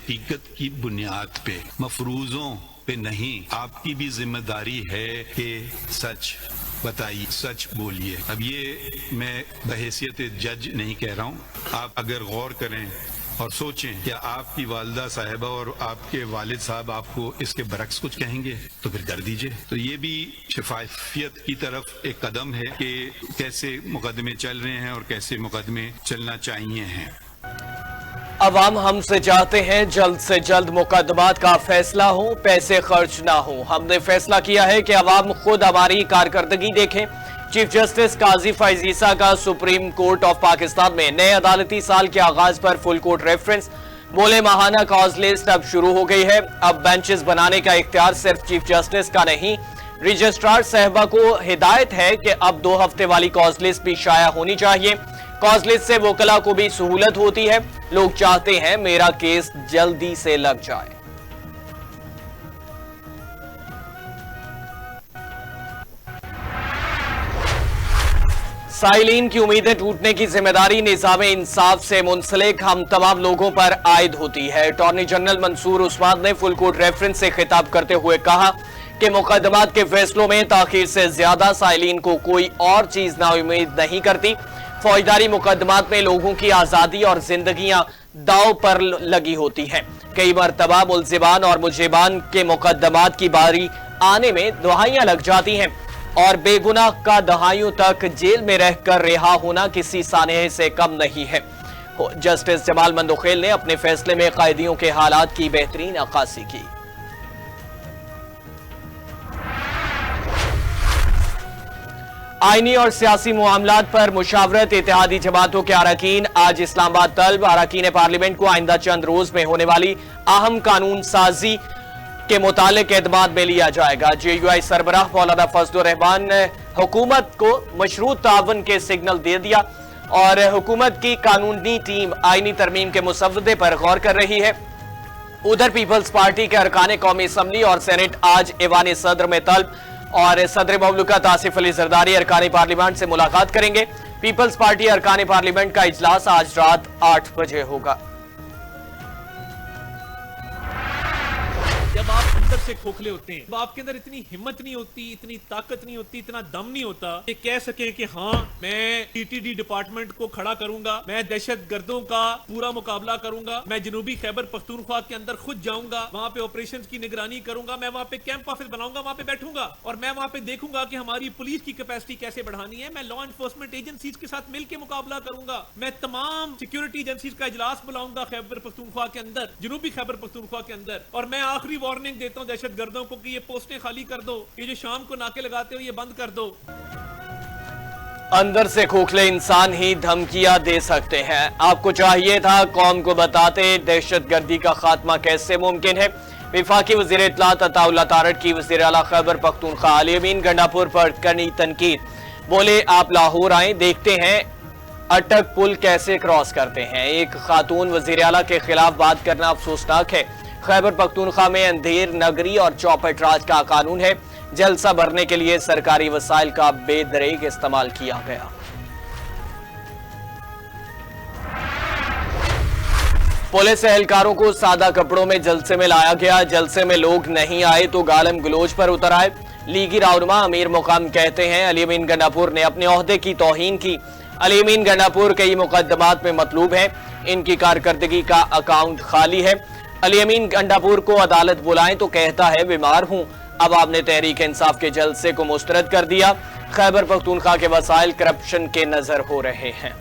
حقیقت کی بنیاد پہ، مفروضوں پہ نہیں۔ آپ کی بھی ذمہ داری ہے کہ سچ بتائیے، سچ بولیے۔ اب یہ میں بحیثیت جج نہیں کہہ رہا ہوں، آپ اگر غور کریں اور سوچیں کہ آپ کی والدہ صاحبہ اور آپ کے والد صاحب آپ کو اس کے برعکس کچھ کہیں گے تو پھر کر دیجئے۔ تو یہ بھی شفافیت کی طرف ایک قدم ہے کہ کیسے مقدمے چل رہے ہیں اور کیسے مقدمے چلنا چاہیے ہیں۔ عوام ہم سے چاہتے ہیں جلد سے جلد مقدمات کا فیصلہ ہو، پیسے خرچ نہ ہو۔ ہم نے فیصلہ کیا ہے کہ عوام خود ہماری کارکردگی دیکھیں۔ چیف جسٹس قاضی فائز عیسیٰ کا سپریم کورٹ آف پاکستان میں نئے عدالتی سال کے آغاز پر فل کورٹ ریفرنس، بولے ماہانہ کاز لسٹ اب شروع ہو گئی ہے۔ اب بینچز بنانے کا اختیار صرف چیف جسٹس کا نہیں، رجسٹرار صاحبہ کو ہدایت ہے کہ اب 2 ہفتے والی کاز لسٹ بھی شائع ہونی چاہیے۔ کاز لسٹ سے وکلاء کو بھی سہولت ہوتی ہے، لوگ چاہتے ہیں میرا کیس جلدی سے لگ جائے۔ سائلین کی امیدیں ٹوٹنے کی ذمہ داری نظام انصاف سے منسلک ہم تمام لوگوں پر عائد ہوتی ہے۔ اٹارنی جنرل منصور عثمان نے فل کورٹ ریفرنس سے خطاب کرتے ہوئے کہا کہ مقدمات کے فیصلوں میں تاخیر سے زیادہ سائلین کو کوئی اور چیز نا امید نہیں کرتی۔ فوجداری مقدمات میں لوگوں کی آزادی اور زندگیاں داؤ پر لگی ہوتی ہیں۔ کئی مرتبہ ملزمان اور مجرمان کے مقدمات کی باری آنے میں دہائیاں لگ جاتی ہیں اور بے گناہ کا دہائیوں تک جیل میں رہ کر رہا ہونا کسی سانحے سے کم نہیں ہے۔ جسٹس جمال مندوخیل نے اپنے فیصلے میں قیدیوں کے حالات کی بہترین عکاسی کی۔ آئینی اور سیاسی معاملات پر مشاورت، اتحادی جماعتوں کے اراکین آج اسلام آباد طلب۔ اراکین پارلیمنٹ کو آئندہ چند روز میں ہونے والی اہم قانون سازی کے متعلق اعتماد میں لیا جائے گا۔ جے یو آئی سربراہ مولانا فضل الرحمان نے حکومت کو مشروط تعاون کے سگنل دے دیا اور حکومت کی قانونی ٹیم آئینی ترمیم کے مسودے پر غور کر رہی ہے۔ ادھر پیپلز پارٹی کے ارکان قومی اسمبلی اور سینٹ آج ایوان صدر میں طلب اور صدر مملکت آصف علی زرداری ارکان پارلیمنٹ سے ملاقات کریں گے۔ پیپلز پارٹی ارکان پارلیمنٹ کا اجلاس آج رات 8 بجے ہوگا۔ جب آپ اندر سے کھوکھلے ہوتے ہیں، جب آپ کے اندر اتنی ہمت نہیں ہوتی، اتنی طاقت نہیں ہوتی، اتنا دم نہیں ہوتا کہ کہہ سکیں کہ ہاں میں ٹی ٹی ڈی ڈپارٹمنٹ کو کھڑا کروں گا، میں دہشت گردوں کا پورا مقابلہ کروں گا، میں جنوبی خیبر پختونخوا کے اندر خود جاؤں گا، وہاں پہ آپریشنز کی نگرانی کروں گا، میں وہاں پہ کیمپ آفس بناؤں گا، وہاں پہ بیٹھوں گا اور میں وہاں پہ دیکھوں گا کہ ہماری پولیس کی کیپیسٹی کیسے بڑھانی ہے، میں لا انفورسمنٹ ایجنسیز کے ساتھ مل کے مقابلہ کروں گا، میں تمام سیکیورٹی ایجنسیز کا اجلاس بلاؤں گا خیبر پختونخوا کے اندر، جنوبی خیبر پختونخوا کے اندر، اور میں آخری وارننگ دیتا ہوں دہشت گردوں کو کہ یہ پوسٹیں خالی کر دو، یہ جو شام کو ناکے لگاتے ہو یہ بند کر دو۔ اندر سے کھوکھلے انسان ہی دھمکیاں دے سکتے ہیں، آپ کو چاہیے تھا قوم کو بتاتے دہشت گردی کا خاتمہ کیسے ممکن ہے۔ وفاقی وزیر اطلاعات عطا اللہ تارڑ کی وزیر اعلیٰ خیبر پختونخوا علی امین گنڈاپور پر کرنی تنقید، بولے آپ لاہور آئیں دیکھتے ہیں اٹک پل کیسے کراس کرتے ہیں۔ ایک خاتون وزیر اعلیٰ کے خلاف بات کرنا افسوسناک ہے۔ خیبر پختونخوا میں اندھیر نگری اور چوپٹ راج کا قانون ہے، جلسہ بھرنے کے لیے سرکاری وسائل کا بے دریغ استعمال کیا گیا۔ پولیس اہلکاروں کو سادہ کپڑوں میں جلسے میں لایا گیا، جلسے میں لوگ نہیں آئے تو گالم گلوچ پر اتر آئے۔ لیگی رہنما امیر مقام کہتے ہیں علی امین گنڈاپور نے اپنے عہدے کی توہین کی۔ علی امین گنڈاپور کئی مقدمات میں مطلوب ہیں، ان کی کارکردگی کا اکاؤنٹ خالی ہے۔ علی امین گنڈاپور کو عدالت بلائیں تو کہتا ہے بیمار ہوں۔ اب آپ نے تحریک انصاف کے جلسے کو مسترد کر دیا۔ خیبر پختونخوا کے وسائل کرپشن کے نظر ہو رہے ہیں۔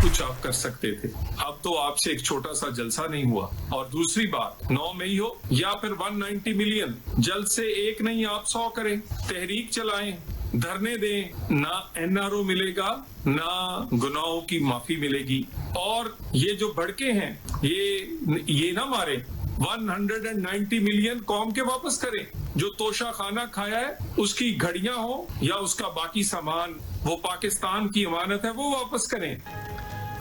کچھ آپ کر سکتے تھے، اب تو آپ سے ایک چھوٹا سا جلسہ نہیں ہوا۔ اور دوسری بات 9 مئی ہو یا پھر 190 ملین، جلد سے ایک نہیں آپ 100 کریں، تحریک چلائیں، دھرنے دیں، نہ این آر او ملے گا نہ گناہوں کی معافی ملے گی۔ اور یہ جو بھڑکے ہیں یہ نہ مارے، 190 ملین قوم کے واپس کریں، جو توشہ خانہ کھایا ہے اس کی گھڑیاں ہو یا اس کا باقی سامان، وہ پاکستان کی امانت ہے، وہ واپس کریں۔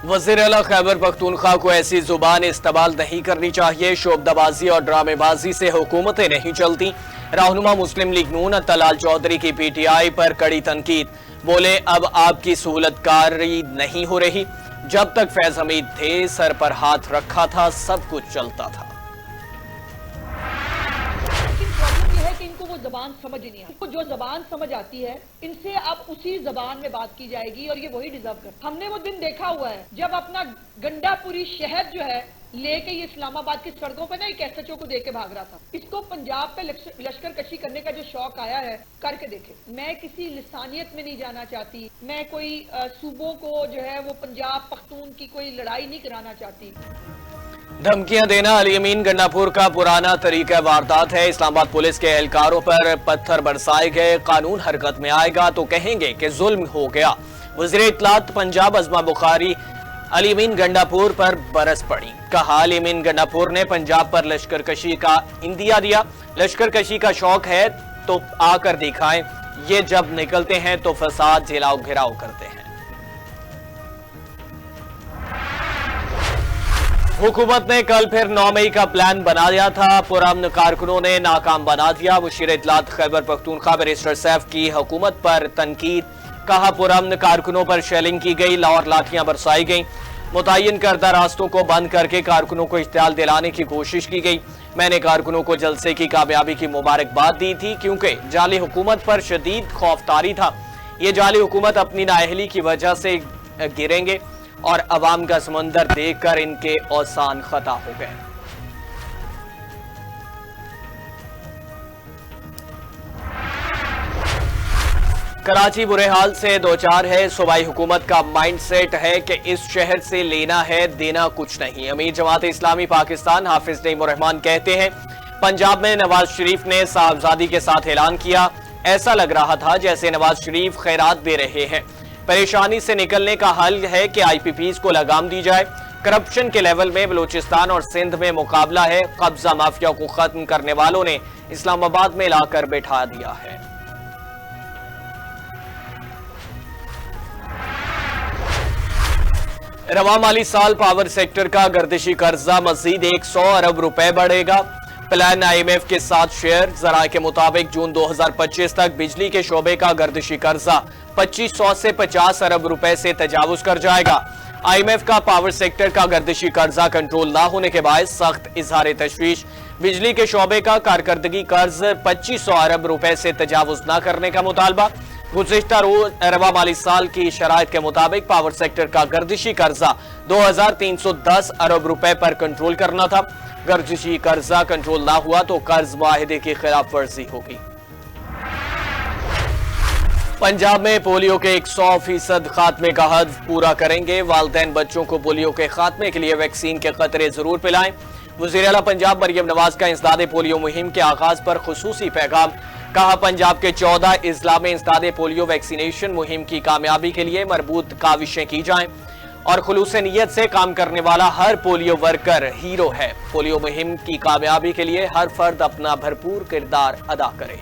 وزیر اعلیٰ خیبر پختونخوا کو ایسی زبان استعمال نہیں کرنی چاہیے، شعبدہ بازی اور ڈرامے بازی سے حکومتیں نہیں چلتی۔ रहनुमा मुस्लिम लीग नून तलाल चौधरी की पीटीआई पर कड़ी तनकीद, बोले अब आपकी सहूलतकारी नहीं हो रही, जब तक फैज हमीद थे सर पर हाथ रखा था सब कुछ चलता था। इनको वो जबान समझ नहीं आती, इनको जो जबान समझ आती है इनसे अब उसी जबान में बात की जाएगी और ये वही डिजर्व करते। हमने वो दिन देखा हुआ है जब अपना गंडापुरी शहर जो है लेके ये इस्लामाबाद की सड़कों पे ना एक एसएचओ को देके भाग रहा था। इसको पंजाब पे लश्कर कशी करने का जो शौक आया है करके देखे। मैं किसी लिसानियत में नहीं जाना चाहती, मैं कोई सूबों को जो है वो पंजाब पख्तून की कोई लड़ाई नहीं कराना चाहती। धमकियां देना अली अमीन गंडापुर का पुराना तरीका वारदात है। इस्लामाबाद पुलिस के एहलकारों पर पत्थर बरसाए गए, कानून हरकत में आएगा तो कहेंगे कि जुल्म हो गया। वज़ीर इत्तलात पंजाब अज़मा बुखारी अली अमीन गंडापुर पर बरस पड़ी। कहा अली अमीन गंडापुर ने पंजाब पर लश्करकशी का इंदिया दिया। लश्करकशी का शौक है तो आकर दिखाएं, ये जब निकलते हैं तो फसाद जिलाओ घिराव करते हैं। हुकूमत ने कल फिर 9 मई का प्लान बना दिया था, पुरअमन कारकुनों ने नाकाम बना दिया। वज़ीर इत्तलात खैबर पख्तूनख्वा बैरिस्टर सैफ की हुकूमत पर तनकीद, कहा पुरअमन कारकुनों पर शेलिंग की गई और लाठियां बरसाई गई। मुतय्यन करदा रास्तों को बंद करके कारकुनों को इश्तियाल दिलाने की कोशिश की गई। मैंने कारकुनों को जलसे की कामयाबी की मुबारकबाद दी थी क्योंकि जाली हुकूमत पर शदीद खौफ तारी था। ये जाली हुकूमत अपनी नाअहली की वजह से गिरेंगे और अवाम का समंदर देखकर इनके औसान खता हो गए। कराची बुरे हाल से दो चार है। सूबाई हुकूमत का माइंड सेट है कि इस शहर से लेना है देना कुछ नहीं। अमीर जमात इस्लामी पाकिस्तान हाफिज नईम उर रहमान कहते हैं पंजाब में नवाज शरीफ ने साहबजादी के साथ ऐलान किया, ऐसा लग रहा था जैसे नवाज शरीफ खैरात दे रहे हैं। परेशानी से निकलने का हल है कि IPPs को लगाम दी जाए। करप्शन के लेवल में बलूचिस्तान और सिंध में मुकाबला है। कब्जा माफिया को खत्म करने वालों ने इस्लामाबाद में लाकर बैठा दिया है। रवा माली साल पावर सेक्टर का गर्दिशी कर्जा मजीद 100 अरब रुपए बढ़ेगा। प्लान IMF के साथ शेयर। जराये के मुताबिक जून 2025 तक बिजली के शोबे का गर्दिशी कर्जा 2500 से 50 अरब रुपए से तजावुज कर जाएगा। IMF का पावर सेक्टर का गर्दिशी कर्जा कंट्रोल ना होने के बाद सख्त इजहार तशवीश। बिजली के शोबे का कारकर्दगी कर्ज 2500 अरब रुपए से तजावुज न करने का मुतालबा। गुज़िश्ता रोज रवा माली साल की शराइत के मुताबिक पावर सेक्टर का गर्दिशी कर्जा 2310 अरब रुपए पर कंट्रोल करना था। गर्दिशी कर्जा कंट्रोल ना हुआ तो कर्ज मुआहिदे की खिलाफ वर्जी होगी। पंजाब में पोलियो के 100% खात्मे का हद पूरा करेंगे। वालिदैन बच्चों को पोलियो के खात्मे के लिए वैक्सीन के खतरे जरूर पिलाएं। वज़ीर आला पंजाब मरियम नवाज का इंसदादे पोलियो मुहिम के आगाज पर खुसूसी पैगाम। कहा पंजाब के 14 अजला में इंसदादे पोलियो वैक्सीनेशन मुहिम की कामयाबी के लिए मरबूत काविशें की जाएं और खुलूस नीयत से काम करने वाला हर पोलियो वर्कर हीरो है। पोलियो मुहिम की कामयाबी के लिए हर फर्द अपना भरपूर किरदार अदा करे।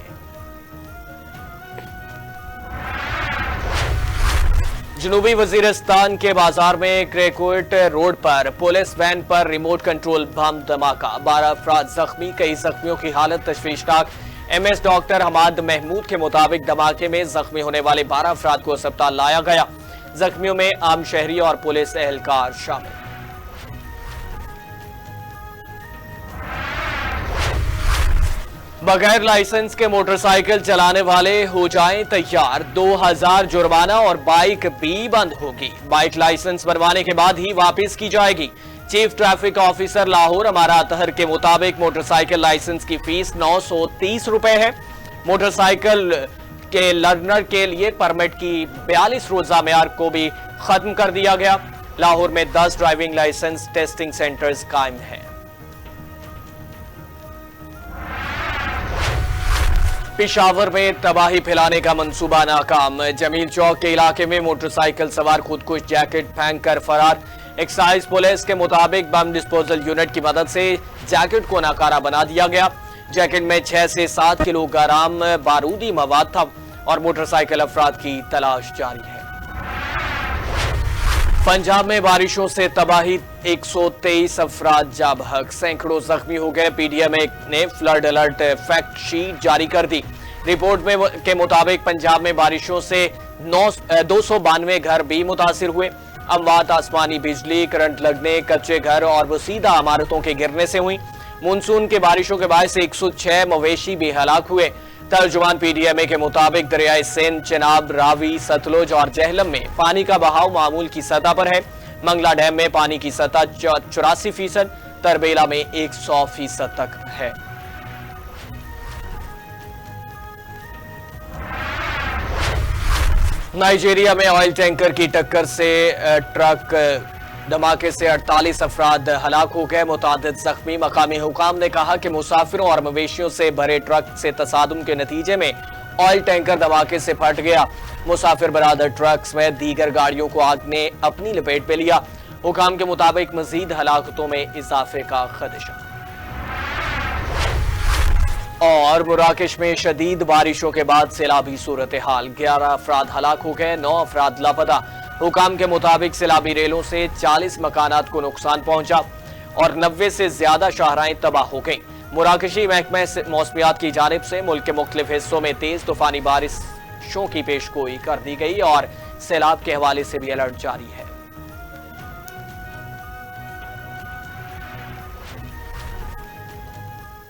जनूबी वजीरिस्तान के बाजार में क्रेकोट रोड पर पुलिस वैन पर रिमोट कंट्रोल बम धमाका। 12 अफराद जख्मी, कई जख्मियों की हालत तशवीशनाक। MS डॉक्टर हमाद महमूद के मुताबिक धमाके में जख्मी होने वाले 12 अफराद को अस्पताल लाया गया। जख्मियों में आम शहरी और पुलिस एहलकार शामिल। बगैर लाइसेंस के मोटरसाइकिल चलाने वाले हो जाएं तैयार। 2000 जुर्माना और बाइक भी बंद होगी। बाइक लाइसेंस बनवाने के बाद ही वापस की जाएगी। चीफ ट्रैफिक ऑफिसर लाहौर अमारा अतहर के मुताबिक मोटरसाइकिल लाइसेंस की फीस 930 रुपए है। मोटरसाइकिल के लर्नर के लिए परमिट की 42 रोजा मेयार को भी खत्म कर दिया गया। लाहौर में 10 ड्राइविंग लाइसेंस टेस्टिंग सेंटर्स कायम हैं। पेशावर में तबाही फैलाने का मंसूबा नाकाम। जमील चौक के इलाके में मोटरसाइकिल सवार खुदकुश जैकेट फेंक कर फरार। एक्साइज पुलिस के मुताबिक बम डिस्पोजल यूनिट की मदद से जैकेट को नाकारा बना दिया गया। जैकेट में 6 से 7 किलोग्राम बारूदी मवाद था और मोटरसाइकिल अफराद की तलाश जारी है। पंजाब में बारिशों से तबाही, 123 अफराद जा बहक, सैकड़ों जख्मी हो गए। पीडीएम ने फ्लड अलर्ट फैक्ट शीट जारी कर दी। रिपोर्ट के मुताबिक पंजाब में बारिशों से 292 घर भी मुतासिर हुए। अमवात आसमानी बिजली, करंट लगने, कच्चे घर और वसीदा इमारतों के गिरने से हुई। मानसून के बारिशों के बायस 106 मवेशी भी हलाक हुए। तर्जुमान पीडीएमए के मुताबिक दरियाए सिंध, चेनाब, रावी, सतलुज और जहलम में पानी का बहाव मामूल की सतह पर है। मंगला डैम में पानी की सतह 84%, तरबेला में 100% तक है। नाइजीरिया में ऑयल टैंकर की टक्कर से ट्रक धमाके से 48 अफराद हलाक हो गए, मुतादिद जख्मी। मकामी हुकाम ने कहा कि मुसाफिरों और मवेशियों से भरे ट्रक से तसादुम के नतीजे में ऑयल टैंकर धमाके से फट गया। मुसाफिर बरादर ट्रक में दीगर गाड़ियों को आग ने अपनी लपेट में लिया। हुकाम के मुताबिक मजीद हलाकतों में इजाफे का खदशा। और मराकश में शदीद बारिशों के बाद सैलाबी सूरत हाल, 11 अफराद हलाक हो गए, 9 अफराद लापता। हुकाम के मुताबिक सैलाबी रेलों से 40 मकानात को नुकसान पहुंचा और 90 से ज्यादा शाहराएं तबाह हो गईं। मराकशी महकमा मौसमियात की जानिब से मुल्क के मुख्तलिफ हिस्सों में तेज तूफानी बारिशों की पेशगोई कर दी गई और सैलाब के हवाले से भी अलर्ट जारी है।